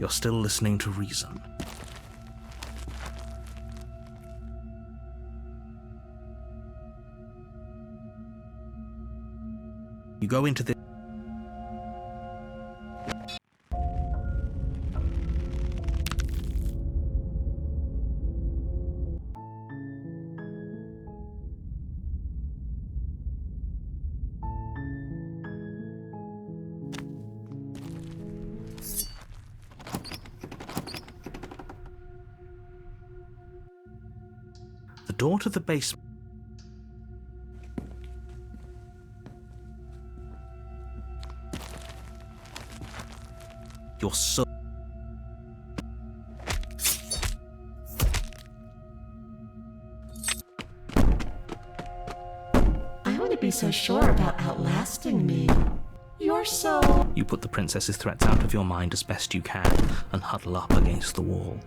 you're still listening to reason. You go into the... The door to the basement. You're so... I wouldn't be so sure about outlasting me. You're so... You put the princess's threats out of your mind as best you can and huddle up against the wall.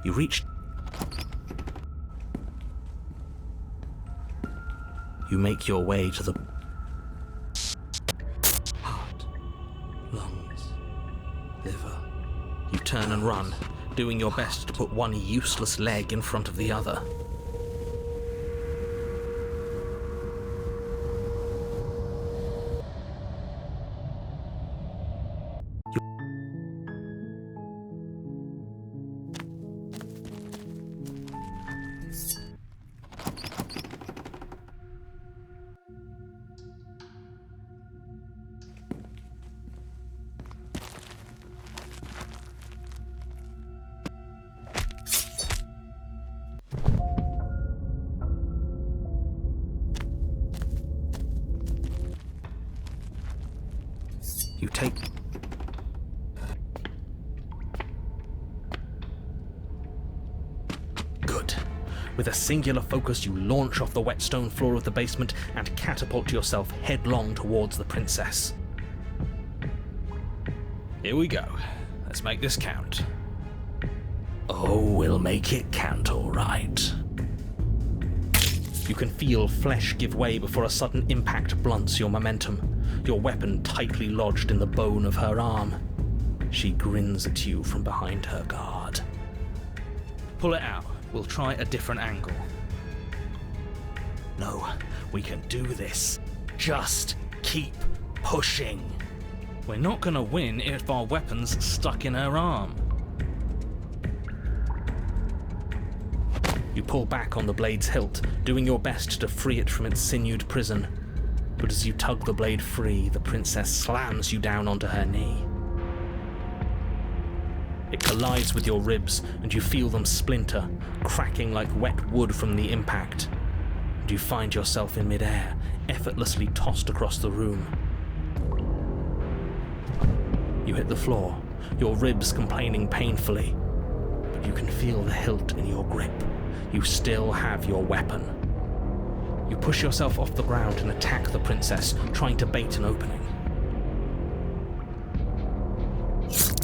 You reach... You make your way to the... heart, lungs, liver. You turn and run, doing your best to put one useless leg in front of the other. You take... Good. With a singular focus, you launch off the wet stone floor of the basement and catapult yourself headlong towards the princess. Here we go. Let's make this count. Oh, we'll make it count, all right. You can feel flesh give way before a sudden impact blunts your momentum. Your weapon tightly lodged in the bone of her arm. She grins at you from behind her guard. Pull it out. We'll try a different angle. No, we can do this. Just keep pushing. We're not gonna win if our weapon's stuck in her arm. You pull back on the blade's hilt, doing your best to free it from its sinewed prison. But as you tug the blade free, the princess slams you down onto her knee. It collides with your ribs, and you feel them splinter, cracking like wet wood from the impact. And you find yourself in midair, effortlessly tossed across the room. You hit the floor, your ribs complaining painfully, but you can feel the hilt in your grip. You still have your weapon. You push yourself off the ground and attack the princess, trying to bait an opening.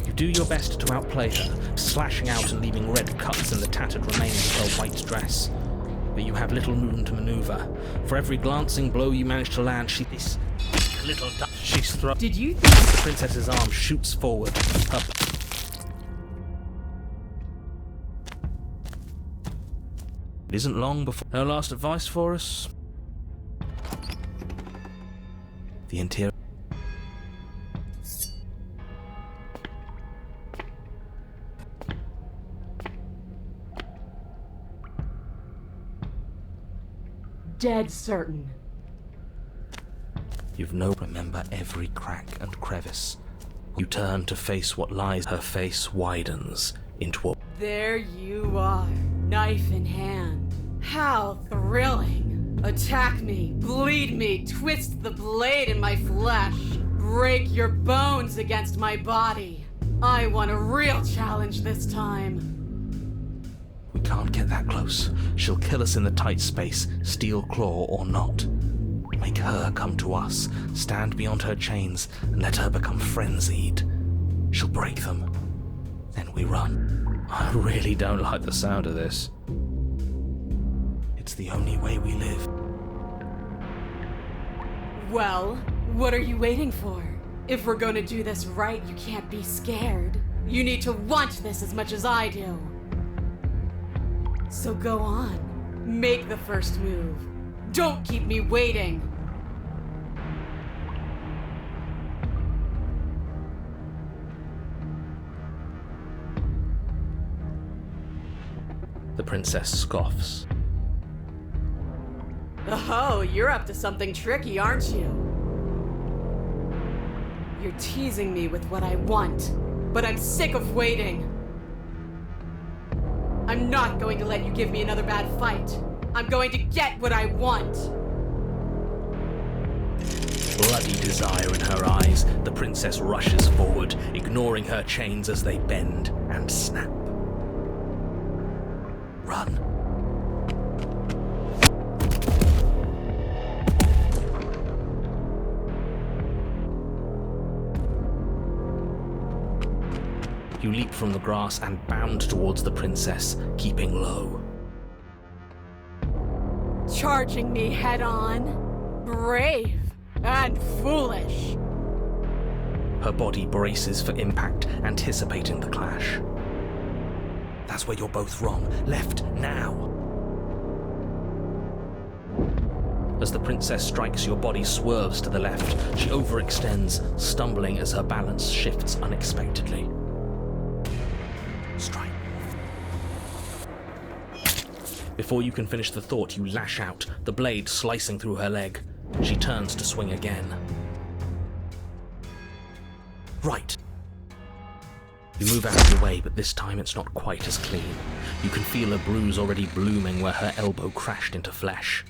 You do your best to outplay her, slashing out and leaving red cuts in the tattered remains of her white dress. But you have little room to maneuver. For every glancing blow you manage to land, she's thrown. Did you The princess's arm shoots forward. It isn't long before... Her last advice for us? The interior... dead certain? You've no... Remember every crack and crevice. You turn to face what lies. Her face widens into a... There you are, knife in hand. How thrilling! Attack me, bleed me, twist the blade in my flesh, break your bones against my body. I want a real challenge this time. We can't get that close. She'll kill us in the tight space, steel claw or not. Make her come to us, stand beyond her chains, and let her become frenzied. She'll break them. Then we run. I really don't like the sound of this. It's the only way we live. Well, what are you waiting for? If we're gonna do this right, you can't be scared. You need to want this as much as I do. So go on. Make the first move. Don't keep me waiting. The princess scoffs. Oh, you're up to something tricky, aren't you? You're teasing me with what I want, but I'm sick of waiting. I'm not going to let you give me another bad fight. I'm going to get what I want. Bloody desire in her eyes, the princess rushes forward, ignoring her chains as they bend and snap. Run. You leap from the grass and bound towards the princess, keeping low. Charging me head on? Brave and foolish. Her body braces for impact, anticipating the clash. That's where you're both wrong. Left, now! As the princess strikes, your body swerves to the left. She overextends, stumbling as her balance shifts unexpectedly. Strike. Before you can finish the thought, you lash out, the blade slicing through her leg. She turns to swing again. Right. You move out of the way, but this time it's not quite as clean. You can feel a bruise already blooming where her elbow crashed into flesh.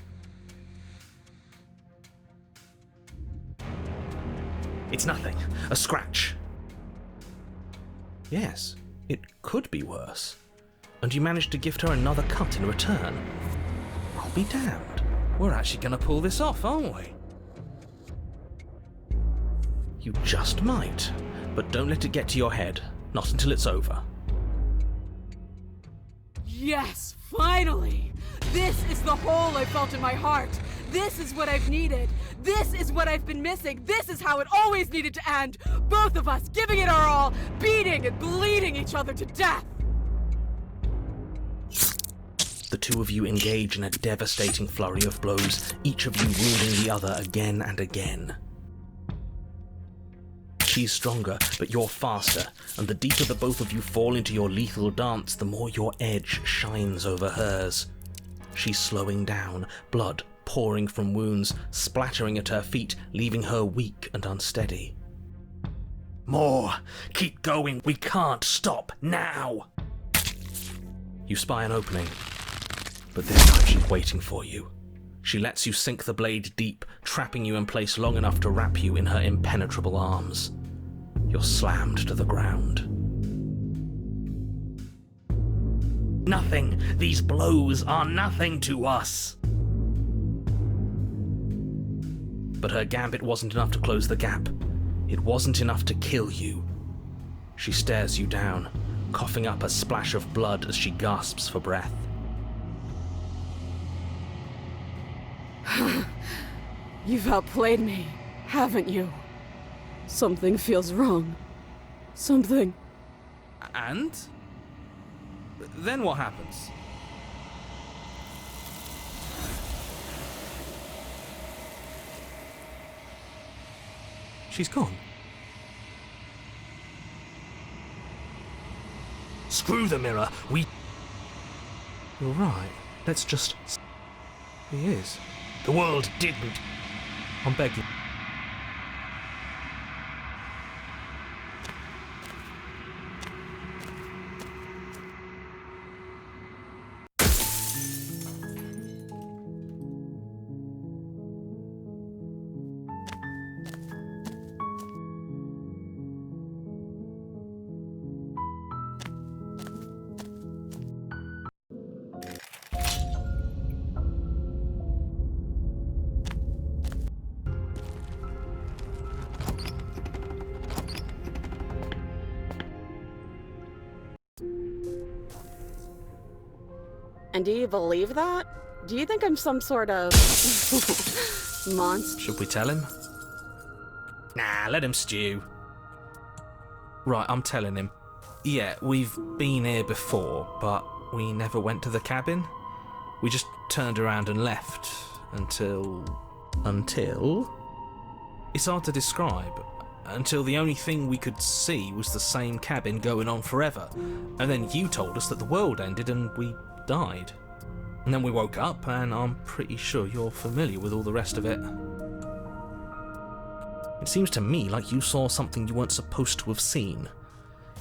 It's nothing. A scratch. Yes, it could be worse. And you managed to gift her another cut in return. I'll be damned. We're actually going to pull this off, aren't we? You just might, but don't let it get to your head. Not until it's over. Yes, finally! This is the hole I felt in my heart. This is what I've needed. This is what I've been missing. This is how it always needed to end. Both of us giving it our all, beating and bleeding each other to death. The two of you engage in a devastating flurry of blows, each of you wounding the other again and again. She's stronger, but you're faster, and the deeper the both of you fall into your lethal dance, the more your edge shines over hers. She's slowing down, blood pouring from wounds, splattering at her feet, leaving her weak and unsteady. More! Keep going! We can't stop now! You spy an opening, but this time she's waiting for you. She lets you sink the blade deep, trapping you in place long enough to wrap you in her impenetrable arms. You're slammed to the ground. Nothing! These blows are nothing to us! But her gambit wasn't enough to close the gap. It wasn't enough to kill you. She stares you down, coughing up a splash of blood as she gasps for breath. You've outplayed me, haven't you? Something feels wrong. Something. And? Then what happens? She's gone. Screw the mirror, You're right. Let's just... He is. The world didn't. I'm begging. And do you believe that? Do you think I'm some sort of monster? Should we tell him? Nah, let him stew. Right, I'm telling him. Yeah, we've been here before, but we never went to the cabin. We just turned around and left until... It's hard to describe. Until the only thing we could see was the same cabin going on forever. And then you told us that the world ended and we died. And then we woke up, and I'm pretty sure you're familiar with all the rest of it. It seems to me like you saw something you weren't supposed to have seen.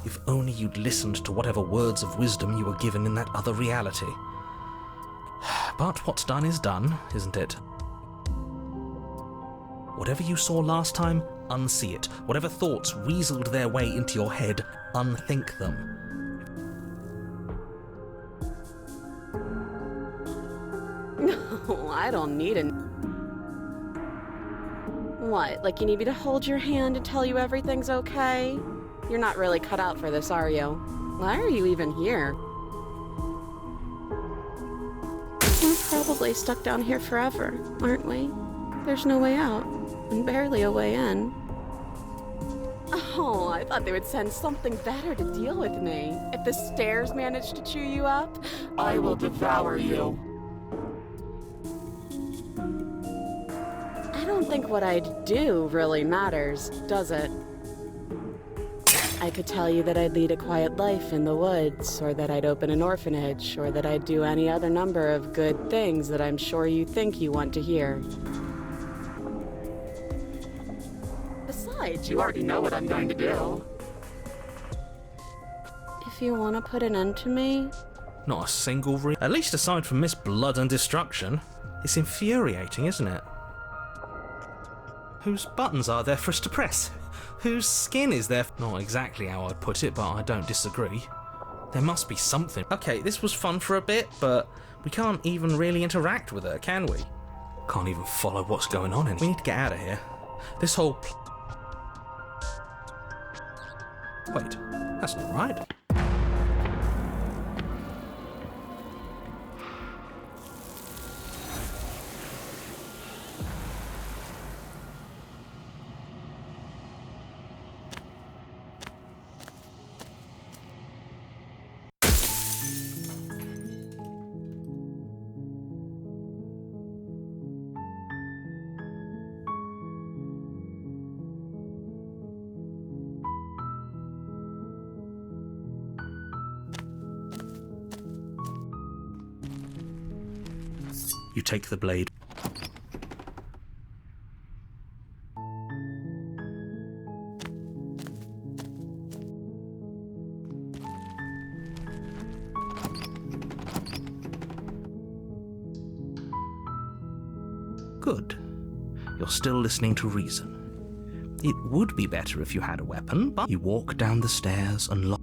If only you'd listened to whatever words of wisdom you were given in that other reality. But what's done is done, isn't it? Whatever you saw last time, unsee it. Whatever thoughts weaseled their way into your head, unthink them. No, I don't need it. What, like you need me to hold your hand and tell you everything's okay? You're not really cut out for this, are you? Why are you even here? We're probably stuck down here forever, aren't we? There's no way out, and barely a way in. Oh, I thought they would send something better to deal with me. If the stairs manage to chew you up, I will devour you. I don't think what I'd do really matters, does it? I could tell you that I'd lead a quiet life in the woods, or that I'd open an orphanage, or that I'd do any other number of good things that I'm sure you think you want to hear. Besides, You already know what I'm going to do. if you want to put an end to me, Not a single At least aside from Miss Blood and Destruction. It's infuriating, isn't it? Whose buttons are there for us to press? Whose skin is there? Not exactly how I'd put it, but I don't disagree. There must be something. Okay, this was fun for a bit, but we can't even really interact with her, can we? Can't even follow what's going on in. We need to get out of here. This whole... Wait, that's not right. You take the blade. Good. You're still listening to reason. It would be better if you had a weapon, but you walk down the stairs and lock.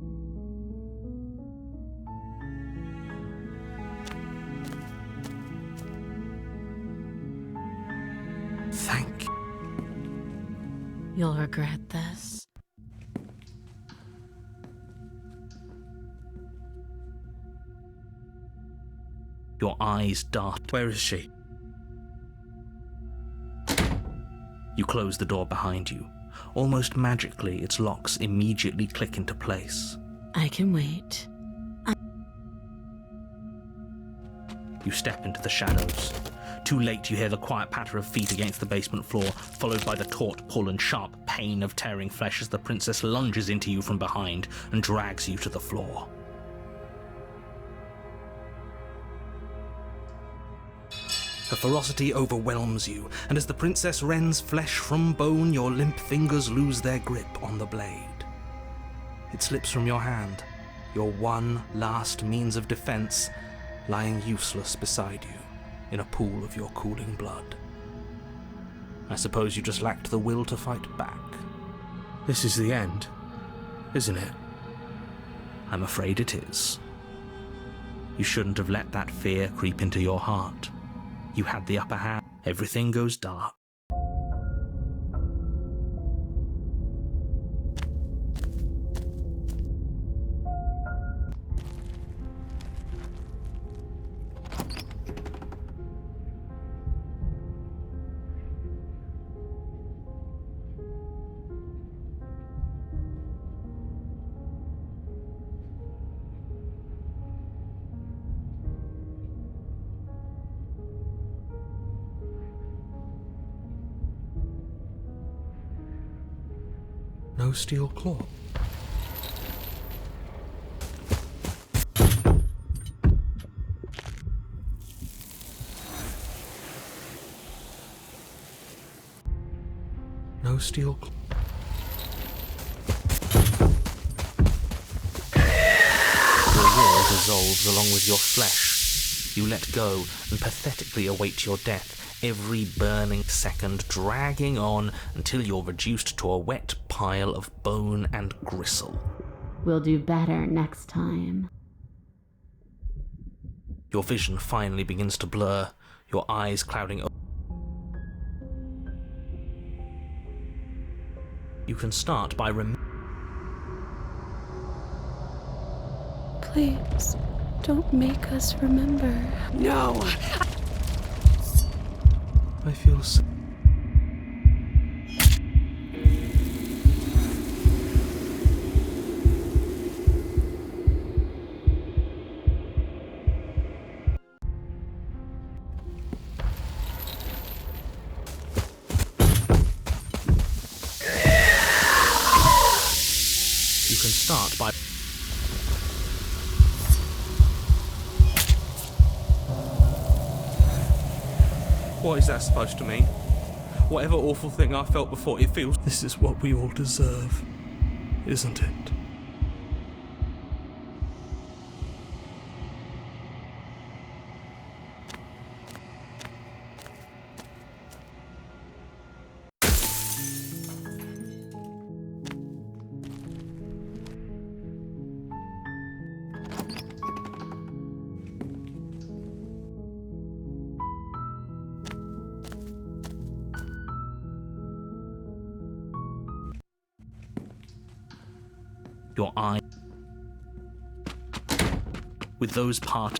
Thank you. you'll regret this. Your eyes dart. Where is she? You close the door behind you. Almost magically, its locks immediately click into place. I can wait. You step into the shadows. Too late, you hear the quiet patter of feet against the basement floor, followed by the taut pull and sharp pain of tearing flesh as the princess lunges into you from behind and drags you to the floor. Her ferocity overwhelms you, and as the princess rends flesh from bone, your limp fingers lose their grip on the blade. It slips from your hand, your one last means of defense, lying useless beside you in a pool of your cooling blood. I suppose you just lacked the will to fight back. This is the end, isn't it? I'm afraid it is. You shouldn't have let that fear creep into your heart. You had the upper hand. Everything goes dark. No steel claw. No steel claw. Your will dissolves along with your flesh. You let go and pathetically await your death, every burning second dragging on until you're reduced to a wet pile of bone and gristle. We'll do better next time. Your vision finally begins to blur, your eyes clouding over. You can start by Please, don't make us remember. No! I feel so. You can start by What is that supposed to mean? Whatever awful thing I felt before, it feels... This is what we all deserve, isn't it? Your eye with those parts.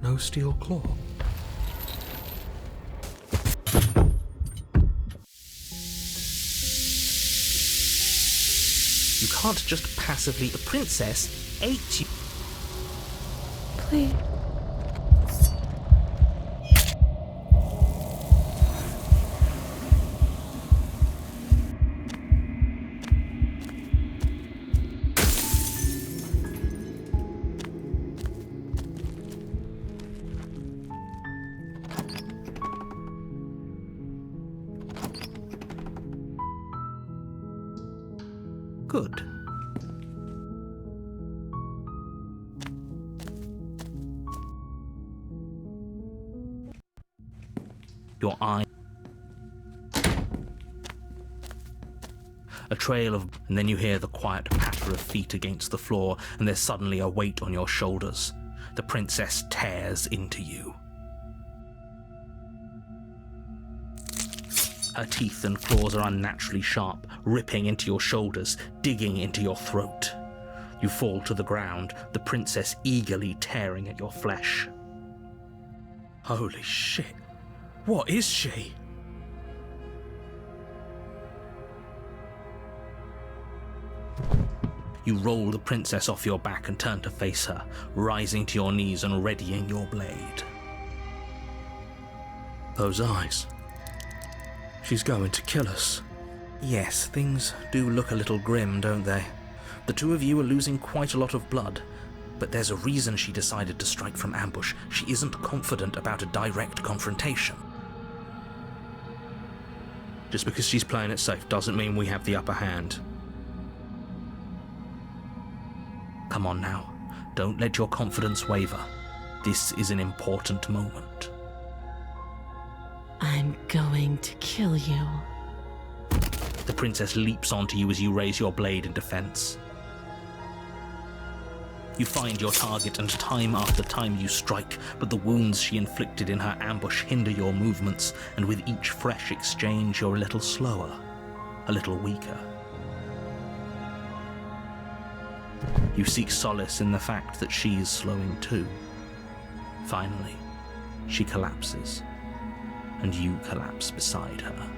No steel claw. You can't just passively. The princess ate you. Please. Good. Your eye. A trail of... And then you hear the quiet patter of feet against the floor, and there's suddenly a weight on your shoulders. The princess tears into you. Her teeth and claws are unnaturally sharp, ripping into your shoulders, digging into your throat. You fall to the ground, the princess eagerly tearing at your flesh. Holy shit. What is she? You roll the princess off your back and turn to face her, rising to your knees and readying your blade. Those eyes. She's going to kill us. Yes, things do look a little grim, don't they? The two of you are losing quite a lot of blood, but there's a reason she decided to strike from ambush. She isn't confident about a direct confrontation. Just because she's playing it safe doesn't mean we have the upper hand. Come on now, don't let your confidence waver. This is an important moment. I'm going to kill you. The princess leaps onto you as you raise your blade in defense. You find your target, and time after time you strike, but the wounds she inflicted in her ambush hinder your movements, and with each fresh exchange you're a little slower. a little weaker. You seek solace in the fact that she's slowing too. Finally, she collapses, and you collapse beside her.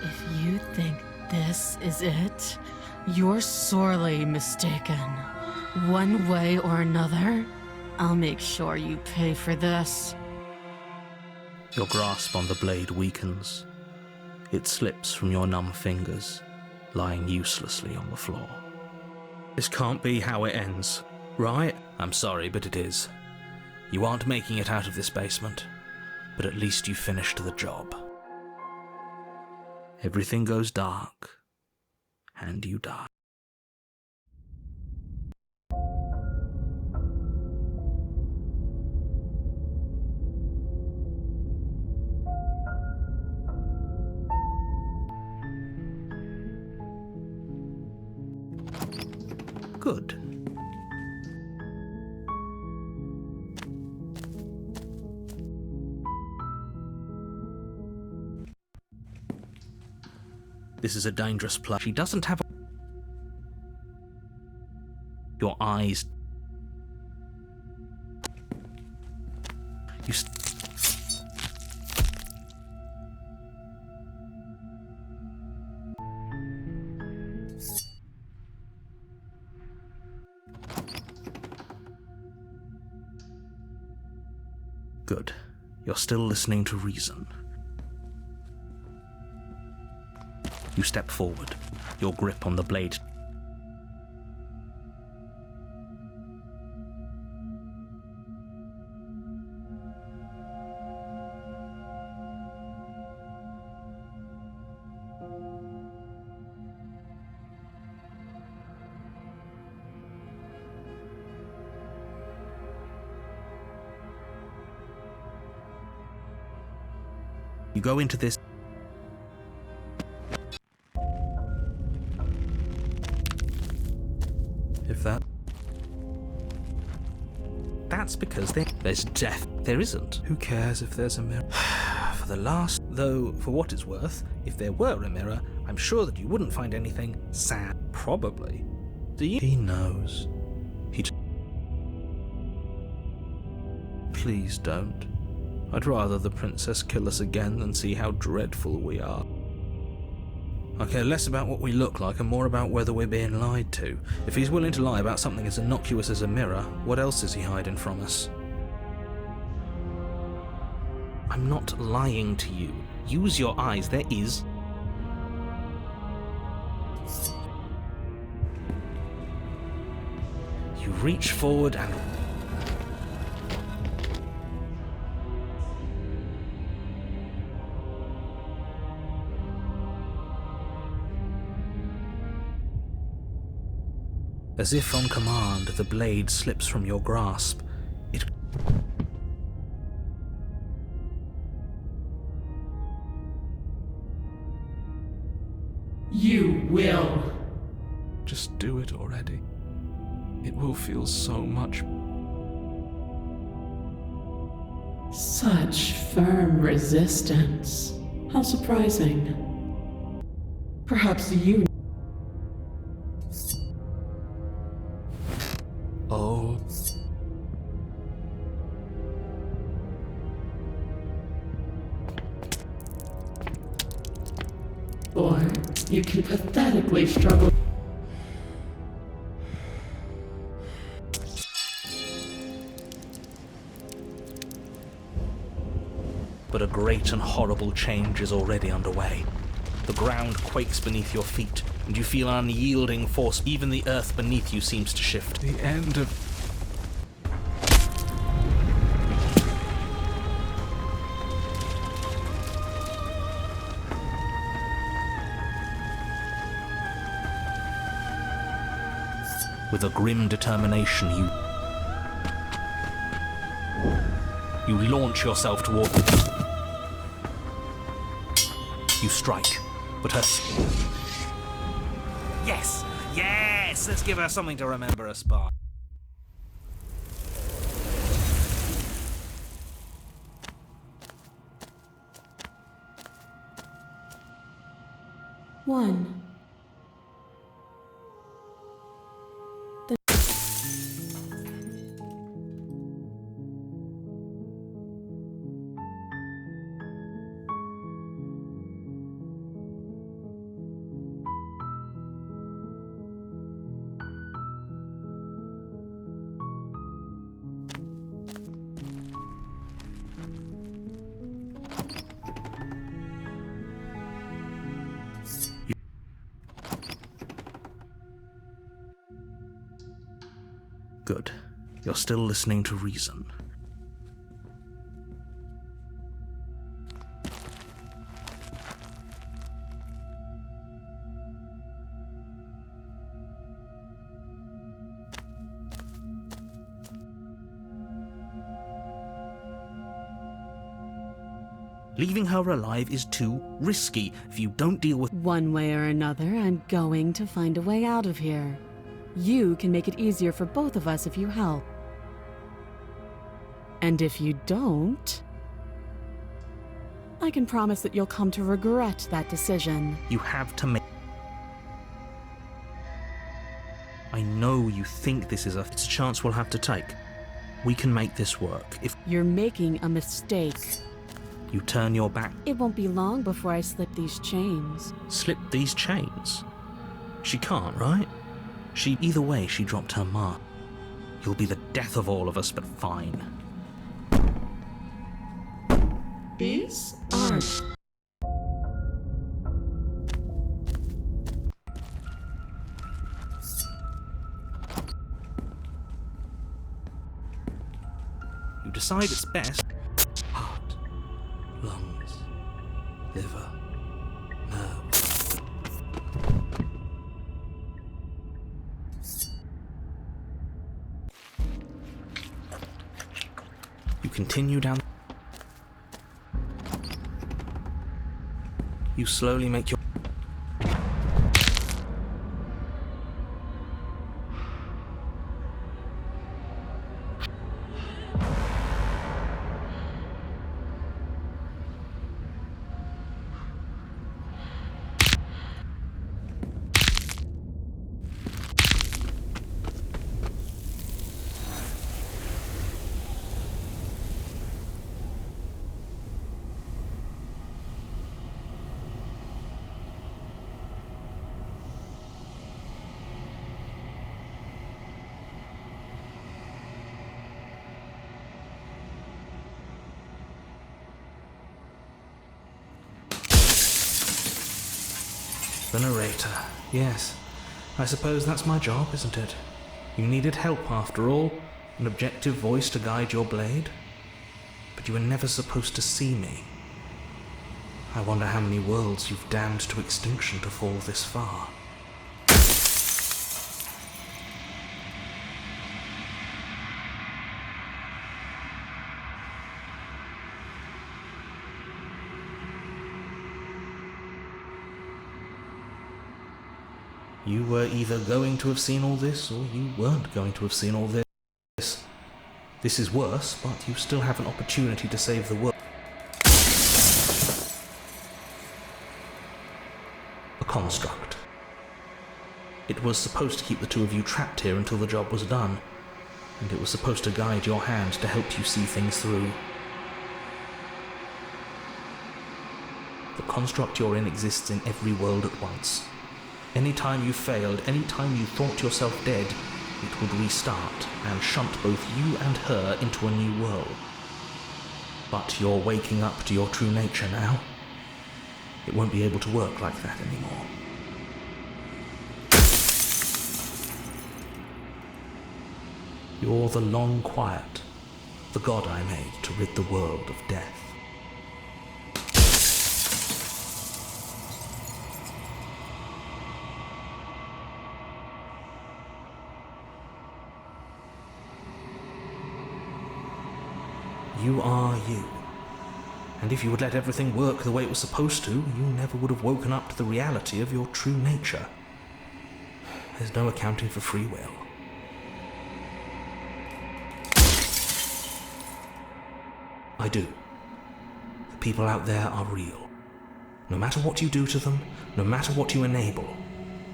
If you think this is it, you're sorely mistaken. One way or another, I'll make sure you pay for this. Your grasp on the blade weakens. It slips from your numb fingers, lying uselessly on the floor. This can't be how it ends, right? I'm sorry, but it is. You aren't making it out of this basement, but at least you finished the job. Everything goes dark, and you die. Good. This is a dangerous place. She doesn't have your eyes. You Good. You're still listening to reason. You step forward, your grip on the blade. You go into this. If that's because there's death. There isn't. Who cares if there's a mirror? Though, for what it's worth, if there were a mirror, I'm sure that you wouldn't find anything sad. Probably. Do you? He knows. Please don't. I'd rather the princess kill us again than see how dreadful we are. I care less about what we look like and more about whether we're being lied to. If he's willing to lie about something as innocuous as a mirror, what else is he hiding from us? I'm not lying to you. Use your eyes. There is... You reach forward and... As if on command, the blade slips from your grasp. It... You will. Just do it already. It will feel so much. Such firm resistance. How surprising. Perhaps you... Oh. Or you can pathetically struggle. But a great and horrible change is already underway. The ground quakes beneath your feet, and you feel an unyielding force. Even the earth beneath you seems to shift. The end of... With a grim determination, you launch yourself toward... You strike, but her... Yes! Yes! Let's give her something to remember us by. 1. Good. You're still listening to reason. Leaving her alive is too risky. If you don't deal with... One way or another, I'm going to find a way out of here. You can make it easier for both of us if you help. And if you don't, I can promise that you'll come to regret that decision. You have to make... I know you think this is a chance we'll have to take. We can make this work. If You're making a mistake. you turn your back, It won't be long before I slip these chains. slip these chains. She can't, right? Either way, she dropped her mark. You'll be the death of all of us, but fine. These aren't. You decide it's best. Heart, lungs, liver, nerves. You continue down. You slowly make your... The narrator. Yes. I suppose that's my job, isn't it? You needed help after all. An objective voice to guide your blade. But you were never supposed to see me. I wonder how many worlds you've damned to extinction to fall this far. You were either going to have seen all this, or you weren't going to have seen all this. This is worse, but you still have an opportunity to save the world. A construct. It was supposed to keep the two of you trapped here until the job was done, and it was supposed to guide your hand to help you see things through. The construct you're in exists in every world at once. Any time you failed, any time you thought yourself dead, it would restart and shunt both you and her into a new world. But you're waking up to your true nature now. It won't be able to work like that anymore. You're the long quiet, the god I made to rid the world of death. You are you. And if you had let everything work the way it was supposed to, you never would have woken up to the reality of your true nature. There's no accounting for free will. I do. The people out there are real. No matter what you do to them, no matter what you enable,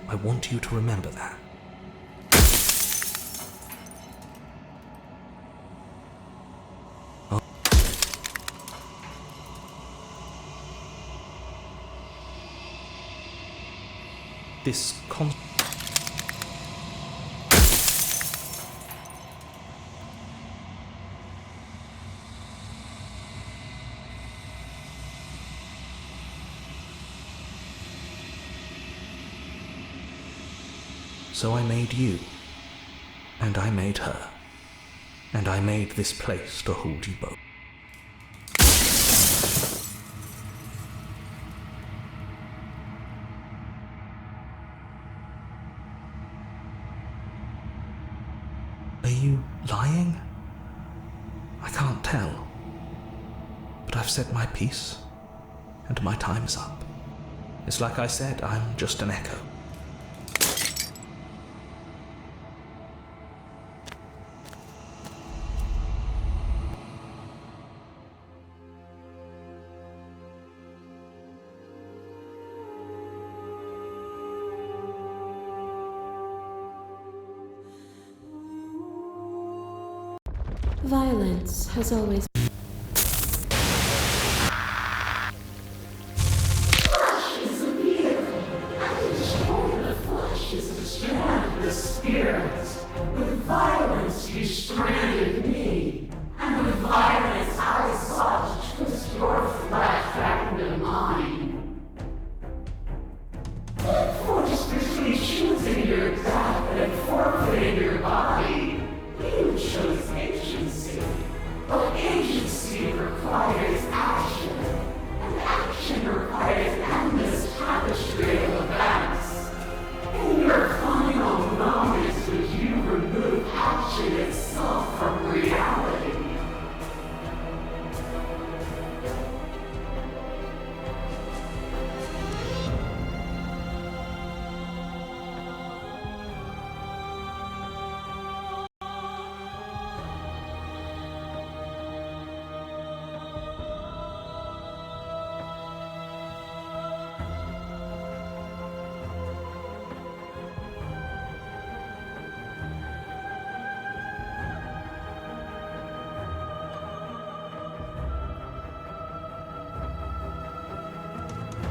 I want you to remember that. This So I made you, and I made her, and I made this place to hold you both. Are you lying? I can't tell. But I've said my piece, and my time's up. It's like I said, I'm just an echo. Violence has always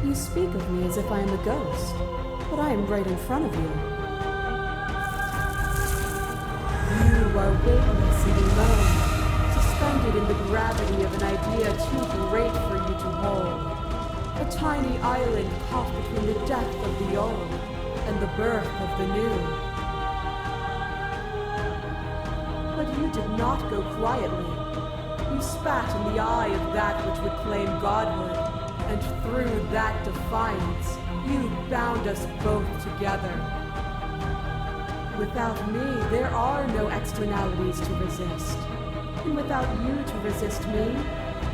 You speak of me as if I am a ghost, but I am right in front of you. You are weightless and alone, suspended in the gravity of an idea too great for you to hold. A tiny island caught between the death of the old and the birth of the new. But you did not go quietly. You spat in the eye of that which would claim godhood. And through that defiance, you bound us both together. Without me, there are no externalities to resist. And without you to resist me,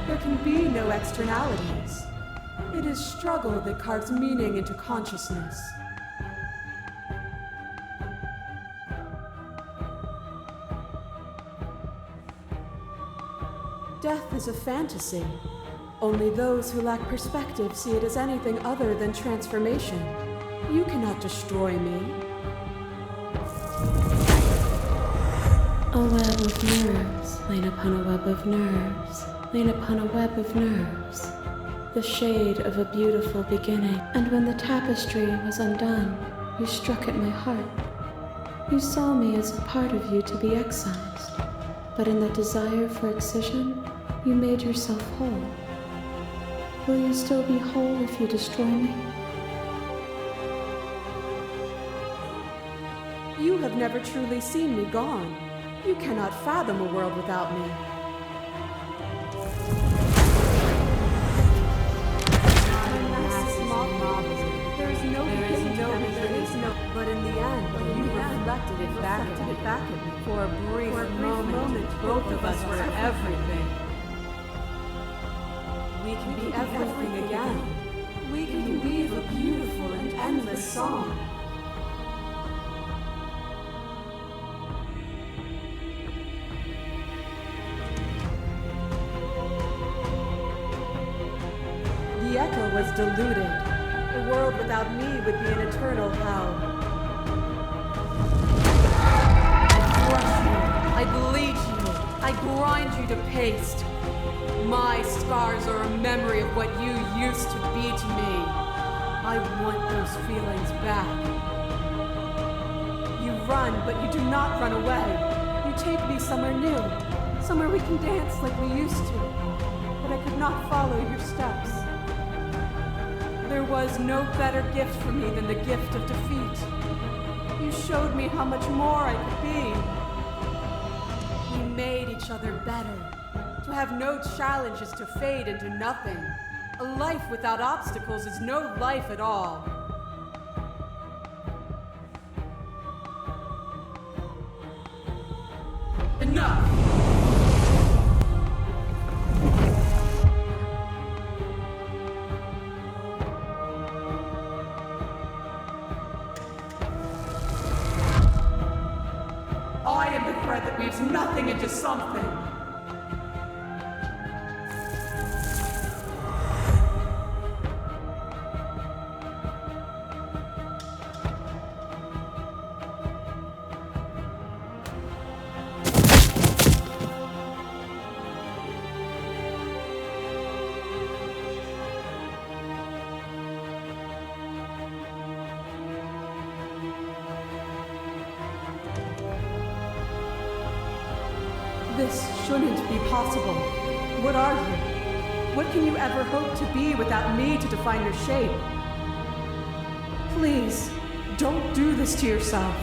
there can be no externalities. It is struggle that carves meaning into consciousness. Death is a fantasy. Only those who lack perspective see it as anything other than transformation. You cannot destroy me. A web of nerves, laid upon a web of nerves, laid upon a web of nerves. The shade of a beautiful beginning. And when the tapestry was undone, you struck at my heart. You saw me as a part of you to be excised. But in that desire for excision, you made yourself whole. Will you still be whole if you destroy me? You have never truly seen me gone. You cannot fathom a world without me. There is no beginning, there is no. But in the end, you reflected it back at me. For a brief moment, both of us were everything. We can be everything again. We can weave a beautiful and endless song. The Echo was diluted. A world without me would be an eternal hell. I crush you. I bleed you. I grind you to paste. My scars are a memory of what you used to be to me. I want those feelings back. You run, but you do not run away. You take me somewhere new, somewhere we can dance like we used to. But I could not follow your steps. There was no better gift for me than the gift of defeat. You showed me how much more I could be. We made each other better. To have no challenge is to fade into nothing. A life without obstacles is no life at all. Enough! I am the thread that weaves nothing into something. This shouldn't be possible. What are you? What can you ever hope to be without me to define your shape? Please, don't do this to yourself.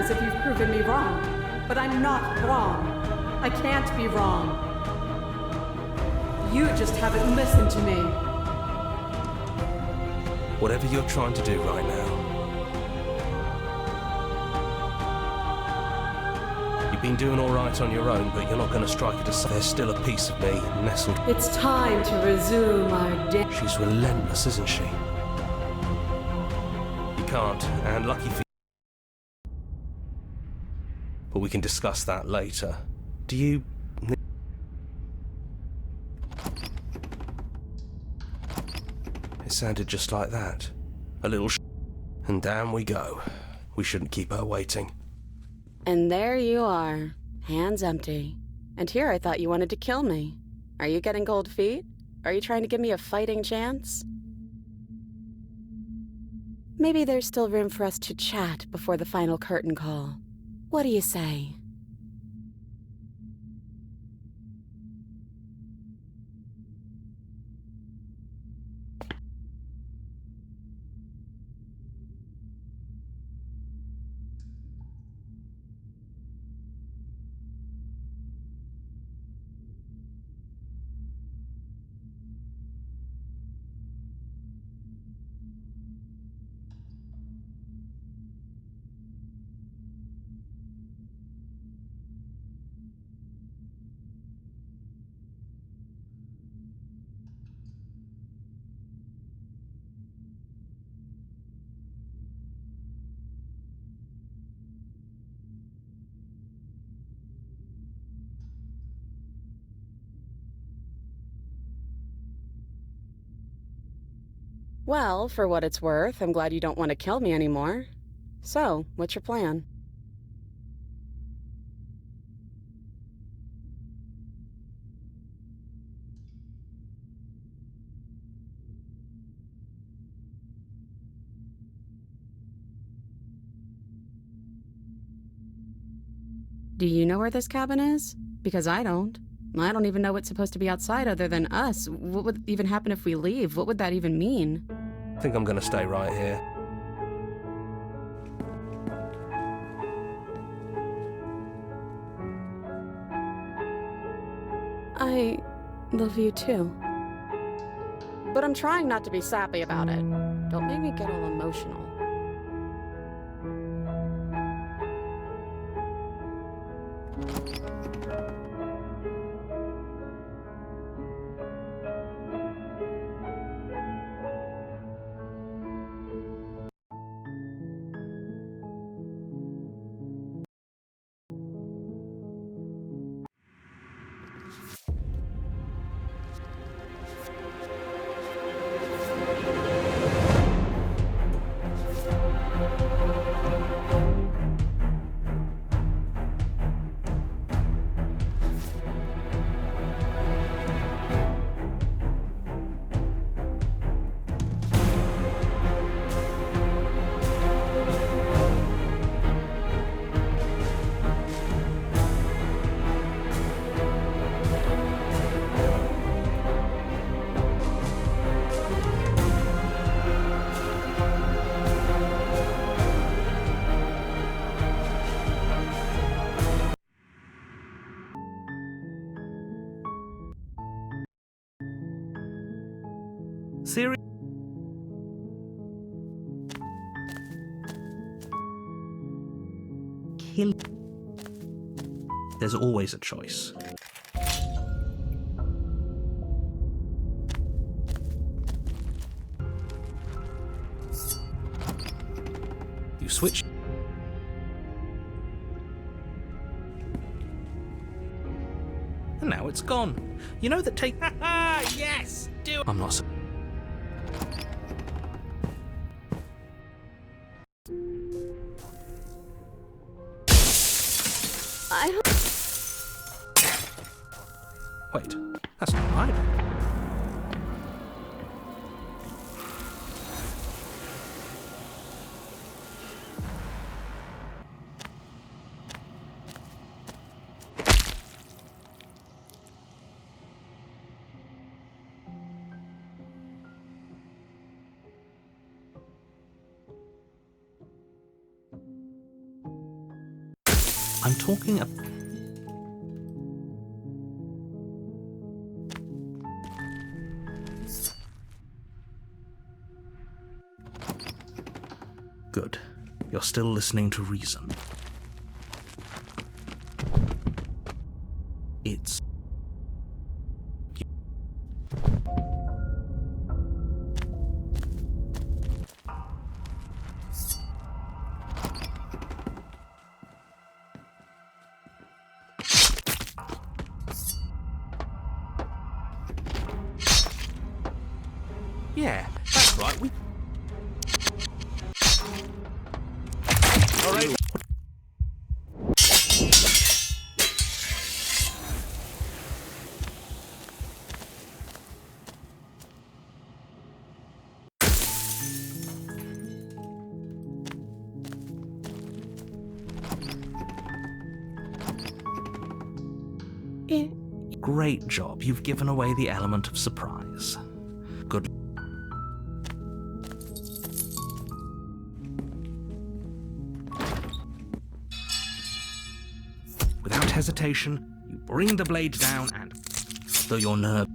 as if you've proven me wrong. But I'm not wrong. I can't be wrong. You just haven't listened to me. Whatever you're trying to do right now, you've been doing all right on your own, but you're not going to strike it aside. There's still a piece of me nestled. It's time to resume our day. She's relentless, isn't she? You can't, and lucky for you. But we can discuss that later. Do you... It sounded just like that. A little and down we go. We shouldn't keep her waiting. And there you are, hands empty. And here I thought you wanted to kill me. Are you getting cold feet? Are you trying to give me a fighting chance? Maybe there's still room for us to chat before the final curtain call. What do you say? Well, for what it's worth, I'm glad you don't want to kill me anymore. So, what's your plan? Do you know where this cabin is? Because I don't. I don't even know what's supposed to be outside other than us. What would even happen if we leave? What would that even mean? I think I'm gonna stay right here. I love you too. But I'm trying not to be sappy about it. Don't make me get all emotional. Siri. Kill. There's always a choice. You switch. And now it's gone. You know that take. Yes! Do it! I'm not so. Wait, that's not right. I'm talking a... Good. You're still listening to reason. It's... Yeah, that's right, we... Alright. Great job. You've given away the element of surprise. Good. Without hesitation, you bring the blade down and, though your nerve,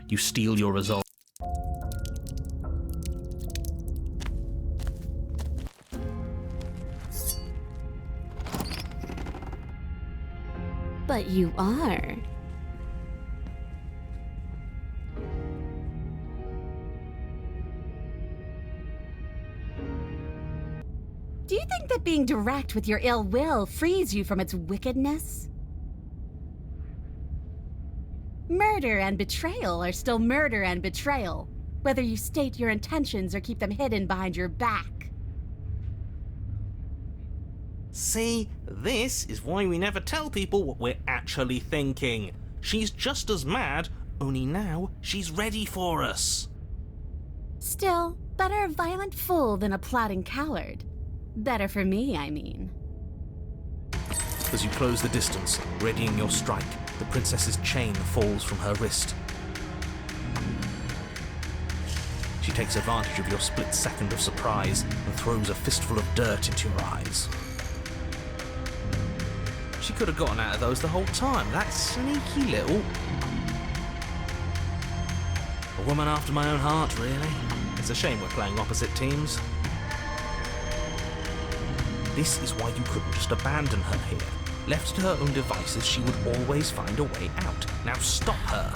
you steel your resolve. But you are. Do you think that being direct with your ill will frees you from its wickedness? Murder and betrayal are still murder and betrayal, whether you state your intentions or keep them hidden behind your back. See, this is why we never tell people what we're actually thinking. She's just as mad, only now she's ready for us. Still, better a violent fool than a plotting coward. Better for me, I mean. As you close the distance, readying your strike, the princess's chain falls from her wrist. She takes advantage of your split second of surprise and throws a fistful of dirt into your eyes. She could have gotten out of those the whole time. That sneaky little... A woman after my own heart, really. It's a shame we're playing opposite teams. This is why you couldn't just abandon her here. Left to her own devices, she would always find a way out. Now stop her.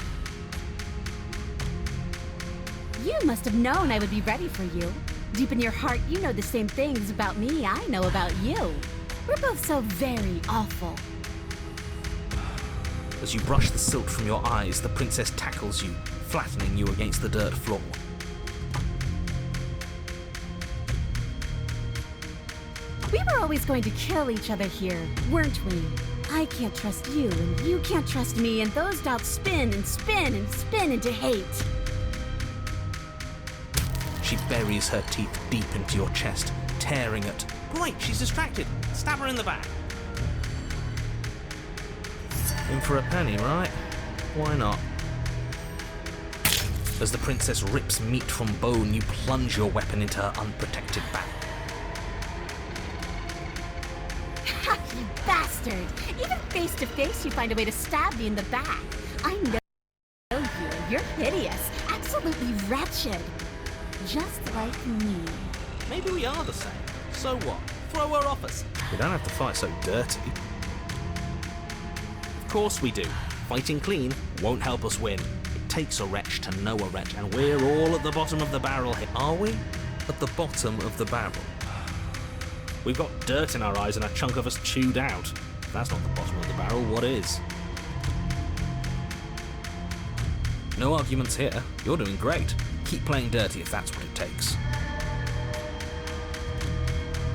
You must have known I would be ready for you. Deep in your heart, you know the same things about me I know about you. We're both so very awful. As you brush the silt from your eyes, the princess tackles you, flattening you against the dirt floor. We were always going to kill each other here, weren't we? I can't trust you, and you can't trust me, and those doubts spin and spin and spin into hate. She buries her teeth deep into your chest, tearing at... Great, she's distracted. Stab her in the back. In for a penny, right? Why not? As the princess rips meat from bone, you plunge your weapon into her unprotected back. You bastard! Even face to face, you find a way to stab me in the back. I know you. You're hideous. Absolutely wretched. Just like me. Maybe we are the same. So what? Throw her off us. We don't have to fight so dirty. Of course we do. Fighting clean won't help us win. It takes a wretch to know a wretch, and we're all at the bottom of the barrel here. Are we? At the bottom of the barrel? We've got dirt in our eyes and a chunk of us chewed out. If that's not the bottom of the barrel, what is? No arguments here. You're doing great. Keep playing dirty if that's what it takes.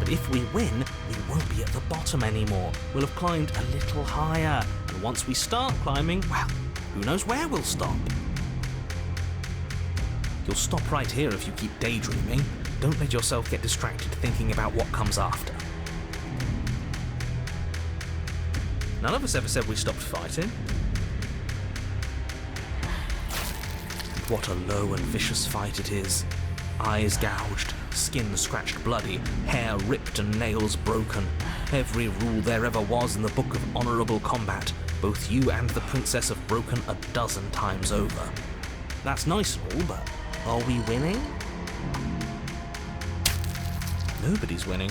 But if we win, we won't be at the bottom anymore. We'll have climbed a little higher. And once we start climbing, well, who knows where we'll stop? You'll stop right here if you keep daydreaming. Don't let yourself get distracted thinking about what comes after. None of us ever said we stopped fighting. What a low and vicious fight it is. Eyes gouged, skin scratched bloody, hair ripped and nails broken. Every rule there ever was in the Book of Honourable Combat, both you and the princess have broken a dozen times over. That's nice and all, but are we winning? Nobody's winning.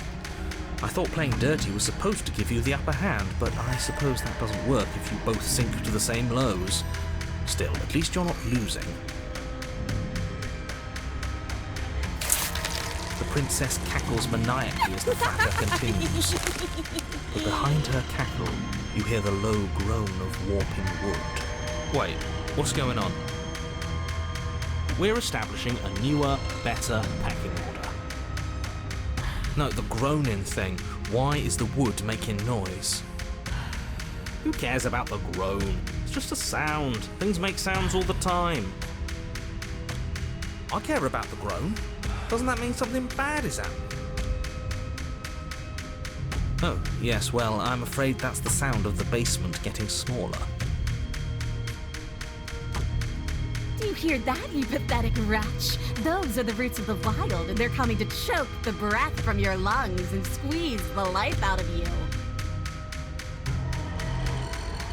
I thought playing dirty was supposed to give you the upper hand, but I suppose that doesn't work if you both sink to the same lows. Still, at least you're not losing. The princess cackles maniacally as the fracas continues. But behind her cackle, you hear the low groan of warping wood. Wait, what's going on? We're establishing a newer, better packing order. No, the groaning thing. Why is the wood making noise? Who cares about the groan? It's just a sound. Things make sounds all the time. I care about the groan. Doesn't that mean something bad is happening? Oh, yes, well, I'm afraid that's the sound of the basement getting smaller. Do you hear that, you pathetic wretch? Those are the roots of the wild, and they're coming to choke the breath from your lungs and squeeze the life out of you.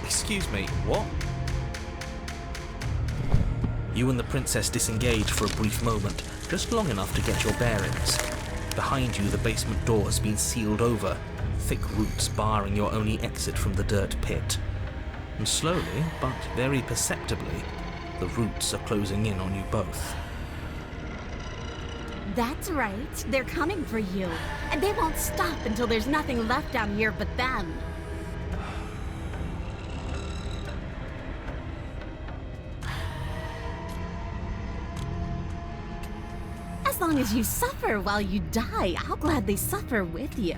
Excuse me, what? You and the princess disengage for a brief moment, just long enough to get your bearings. Behind you, the basement door has been sealed over, thick roots barring your only exit from the dirt pit. And slowly, but very perceptibly, the roots are closing in on you both. That's right. They're coming for you. And they won't stop until there's nothing left down here but them. As long as you suffer while you die, I'll gladly suffer with you.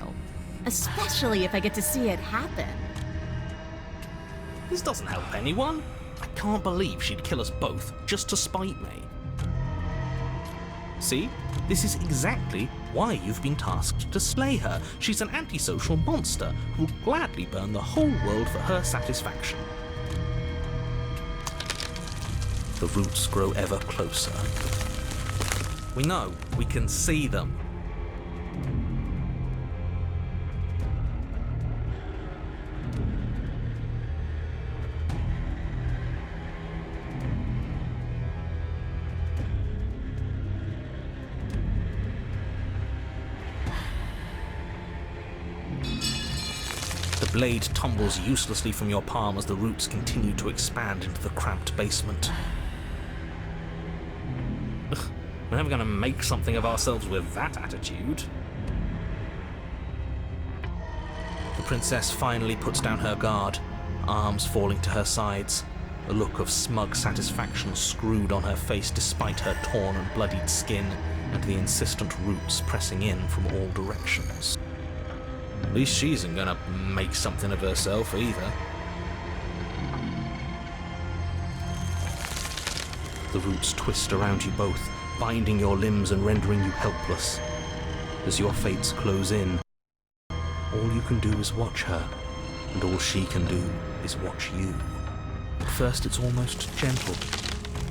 Especially if I get to see it happen. This doesn't help anyone. I can't believe she'd kill us both just to spite me. See? This is exactly why you've been tasked to slay her. She's an antisocial monster who will gladly burn the whole world for her satisfaction. The roots grow ever closer. We know. We can see them. The blade tumbles uselessly from your palm as the roots continue to expand into the cramped basement. Ugh, we're never going to make something of ourselves with that attitude. The princess finally puts down her guard, arms falling to her sides, a look of smug satisfaction screwed on her face despite her torn and bloodied skin and the insistent roots pressing in from all directions. At least she isn't gonna make something of herself either. The roots twist around you both, binding your limbs and rendering you helpless. As your fates close in, all you can do is watch her, and all she can do is watch you. At first it's almost gentle,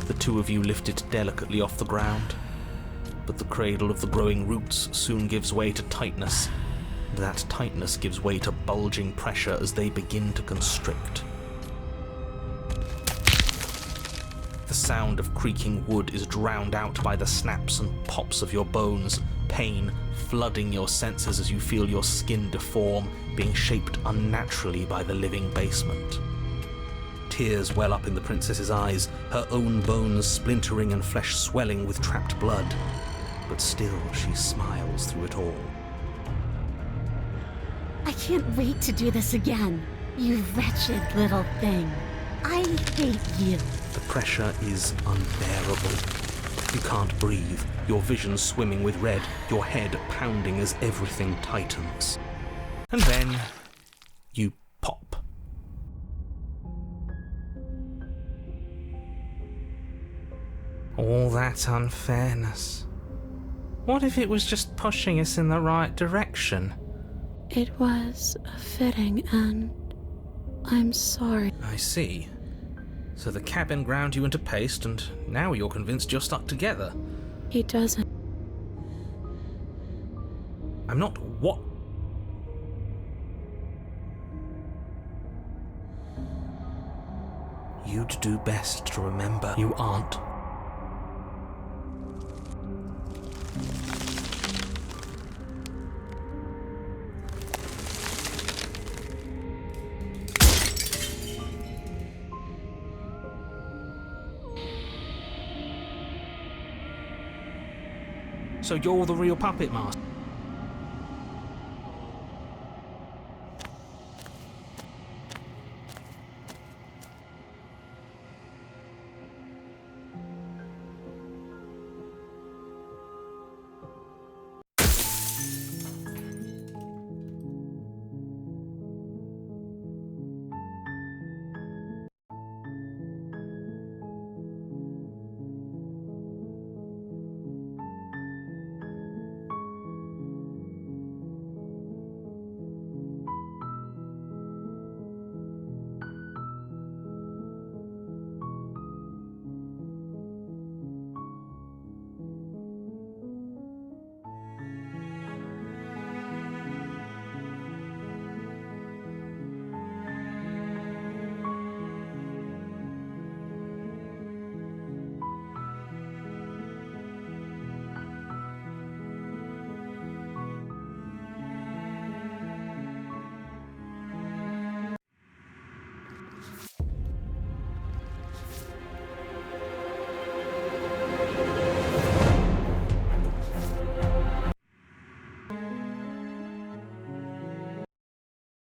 the two of you lifted delicately off the ground. But the cradle of the growing roots soon gives way to tightness, and that tightness gives way to bulging pressure as they begin to constrict. The sound of creaking wood is drowned out by the snaps and pops of your bones, pain flooding your senses as you feel your skin deform, being shaped unnaturally by the living basement. Tears well up in the princess's eyes, her own bones splintering and flesh swelling with trapped blood. But still she smiles through it all. I can't wait to do this again. You wretched little thing. I hate you. The pressure is unbearable. You can't breathe, your vision swimming with red, your head pounding as everything tightens. And then you pop. All that unfairness. What if it was just pushing us in the right direction? It was a fitting end. I'm sorry. I see. So the cabin ground you into paste, and now you're convinced you're stuck together. He doesn't. I'm not what. You'd do best to remember. You aren't. So you're the real puppet master?